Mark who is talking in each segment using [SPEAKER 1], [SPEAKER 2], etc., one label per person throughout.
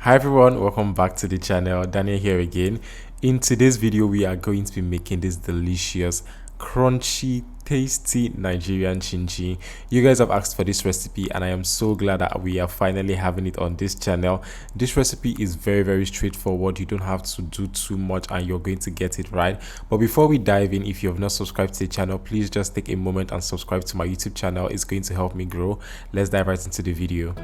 [SPEAKER 1] Hi everyone, welcome back to the channel. Daniel here again. In today's video we are going to be making this delicious, crunchy, tasty Nigerian chinchin. You guys have asked for this recipe and I am so glad that we are finally having it on this channel. This recipe is very straightforward. You don't have to do too much and you're going to get it right. But before we dive in, if you have not subscribed to the channel, please just take a moment and subscribe to my YouTube channel. It's going to help me grow. Let's dive right into the video.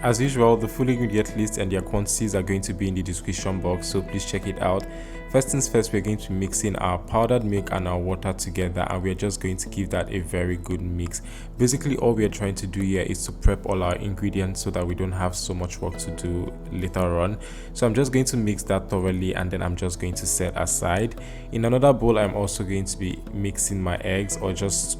[SPEAKER 1] As usual, the full ingredient list and their quantities are going to be in the description box, so please check it out. First things first, we're going to be mixing our powdered milk and our water together, and we're just going to give that a very good mix. Basically, all we are trying to do here is to prep all our ingredients so that we don't have so much work to do later on. So I'm just going to mix that thoroughly and then I'm just going to set aside. In another bowl, I'm also going to be mixing my eggs, or just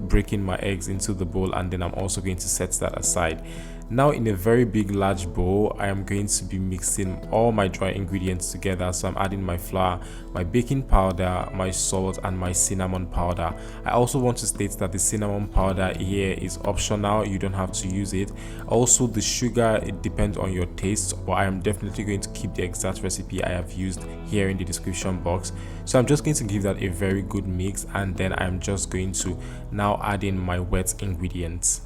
[SPEAKER 1] breaking my eggs into the bowl, and then I'm also going to set that aside. Now in a very big large bowl, I am going to be mixing all my dry ingredients together. So I'm adding my flour, my baking powder, my salt and my cinnamon powder. I also want to state that the cinnamon powder here is optional, you don't have to use it. Also the sugar, it depends on your taste, but I am definitely going to keep the exact recipe I have used here in the description box. So I'm just going to give that a very good mix, and then I'm just going to now add in my wet ingredients.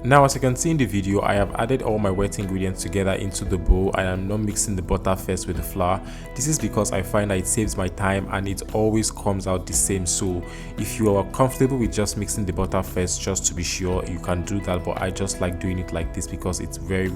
[SPEAKER 1] Now, as you can see in the video, I have added all my wet ingredients together into the bowl. I am not mixing the butter first with the flour. This is because I find that it saves my time and it always comes out the same. So if you are comfortable with just mixing the butter first, just to be sure, you can do that, but I just like doing it like this because it's very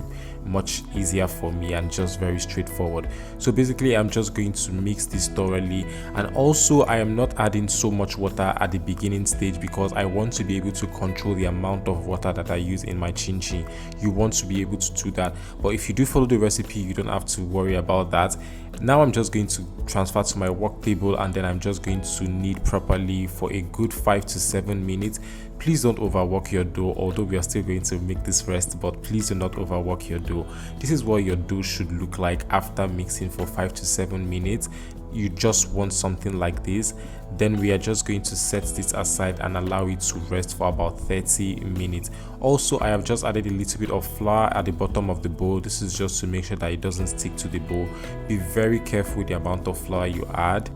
[SPEAKER 1] much easier for me and just very straightforward. So basically, I'm just going to mix this thoroughly, and also I am not adding so much water at the beginning stage because I want to be able to control the amount of water that I use in my chinchin. You want to be able to do that, but if you do follow the recipe, you don't have to worry about that. Now I'm just going to transfer to my work table, and then I'm just going to knead properly for a good 5 to 7 minutes. Please don't overwork your dough, although we are still going to make this rest, but please do not overwork your dough. This is what your dough should look like after mixing for 5 to 7 minutes. You just want something like this. Then we are just going to set this aside and allow it to rest for about 30 minutes. Also, I have just added a little bit of flour at the bottom of the bowl. This is just to make sure that it doesn't stick to the bowl. Be very careful with the amount of flour you add.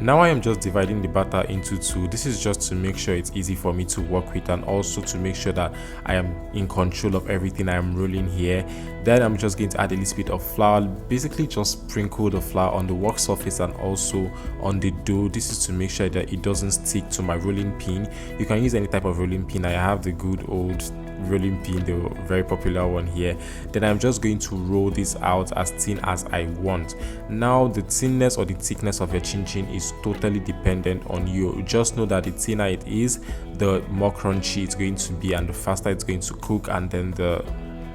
[SPEAKER 1] Now I am just dividing the batter into two. This is just to make sure it's easy for me to work with, and also to make sure that I am in control of everything I am rolling here. Then I'm just going to add a little bit of flour, basically just sprinkle the flour on the work surface and also on the dough. This is to make sure that it doesn't stick to my rolling pin. You can use any type of rolling pin. I have the good old rolling pin, the very popular one here. Then I'm just going to roll this out as thin as I want. Now the thinness or the thickness of your chinchin is totally dependent on you. Just know that the thinner it is, the more crunchy it's going to be and the faster it's going to cook, and then the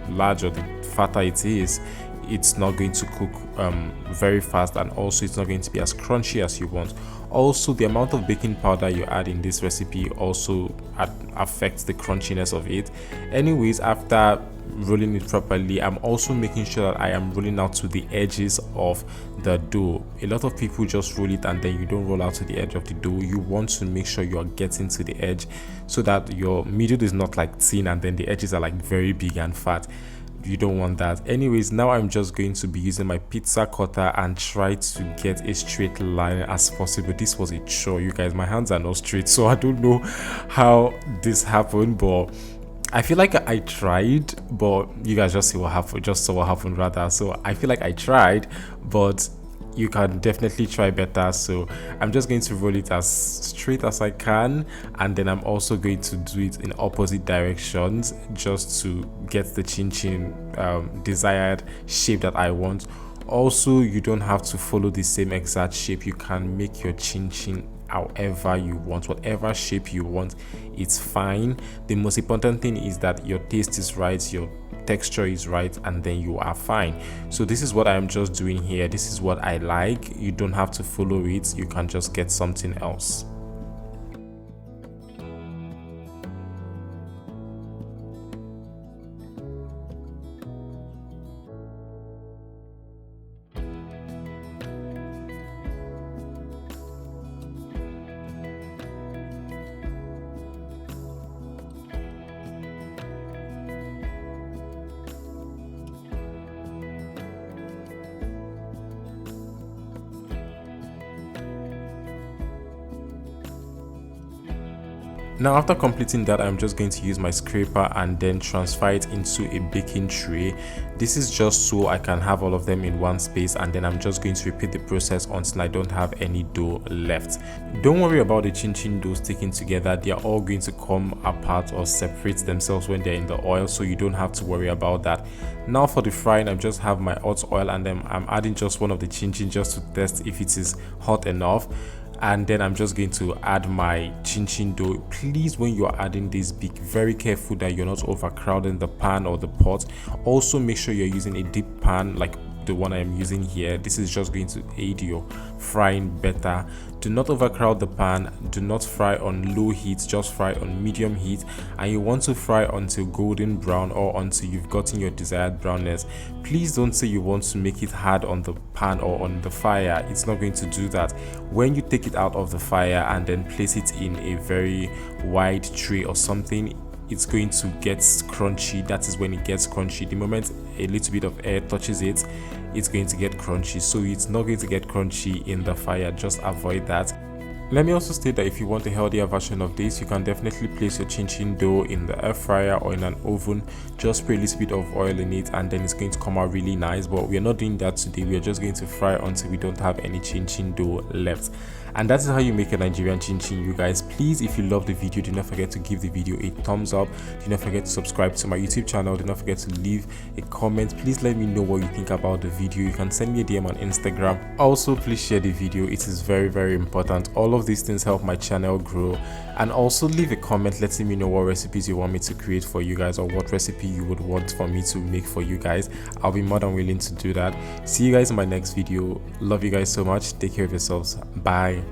[SPEAKER 1] larger, the fatter it is, it's not going to cook very fast, and also it's not going to be as crunchy as you want. Also, the amount of baking powder you add in this recipe also affects the crunchiness of it. Anyways, after rolling it properly, I'm also making sure that I am rolling out to the edges of the dough. A lot of people just roll it and then you don't roll out to the edge of the dough. You want to make sure you are getting to the edge so that your middle is not like thin and then the edges are like very big and fat. You don't want that. Anyways, now I'm just going to be using my pizza cutter and try to get a straight line as possible. This was a chore, you guys. My hands are not straight, so I don't know how this happened, but I feel like I tried, but you guys just see what happened, just saw what happened rather. So I feel like I tried, but you can definitely try better. So I'm just going to roll it as straight as I can, and then I'm also going to do it in opposite directions just to get the chinchin desired shape that I want. Also, you don't have to follow the same exact shape. You can make your chinchin however you want, whatever shape you want, it's fine. The most important thing is that your taste is right, your texture is right, and then you are fine. So this is what I am just doing here. This is what I like. You don't have to follow it, you can just get something else. Now after completing that, I'm just going to use my scraper and then transfer it into a baking tray. This is just so I can have all of them in one space, and then I'm just going to repeat the process until I don't have any dough left. Don't worry about the chinchin dough sticking together. They are all going to come apart or separate themselves when they're in the oil, so you don't have to worry about that. Now for the frying, I just have my hot oil, and then I'm adding just one of the chinchin just to test if it is hot enough. And then I'm just going to add my chinchin dough. Please, when you are adding this, be very careful that you're not overcrowding the pan or the pot. Also make sure you're using a deep pan like the one I'm using here. This is just going to aid your frying better. Do not overcrowd the pan. Do not fry on low heat, just fry on medium heat, and you want to fry until golden brown or until you've gotten your desired brownness. Please don't say you want to make it hard on the pan or on the fire. It's not going to do that. When you take it out of the fire and then place it in a very wide tray or something, it's going to get crunchy. That is when it gets crunchy. The moment a little bit of air touches it, it's going to get crunchy. So it's not going to get crunchy in the fire. Just avoid that. Let me also state that if you want a healthier version of this, you can definitely place your chinchin dough in the air fryer or in an oven. Just spray a little bit of oil in it, and then it's going to come out really nice. But we are not doing that today. We are just going to fry until we don't have any chinchin dough left. And that is how you make a Nigerian chinchin, you guys. Please, if you love the video, do not forget to give the video a thumbs up. Do not forget to subscribe to my YouTube channel. Do not forget to leave a comment. Please let me know what you think about the video. You can send me a DM on Instagram. Also, please share the video. It is very, very important. All of these things help my channel grow. And also leave a comment letting me know what recipes you want me to create for you guys, or what recipe you would want for me to make for you guys. I'll be more than willing to do that. See you guys in my next video. Love you guys so much. Take care of yourselves. Bye.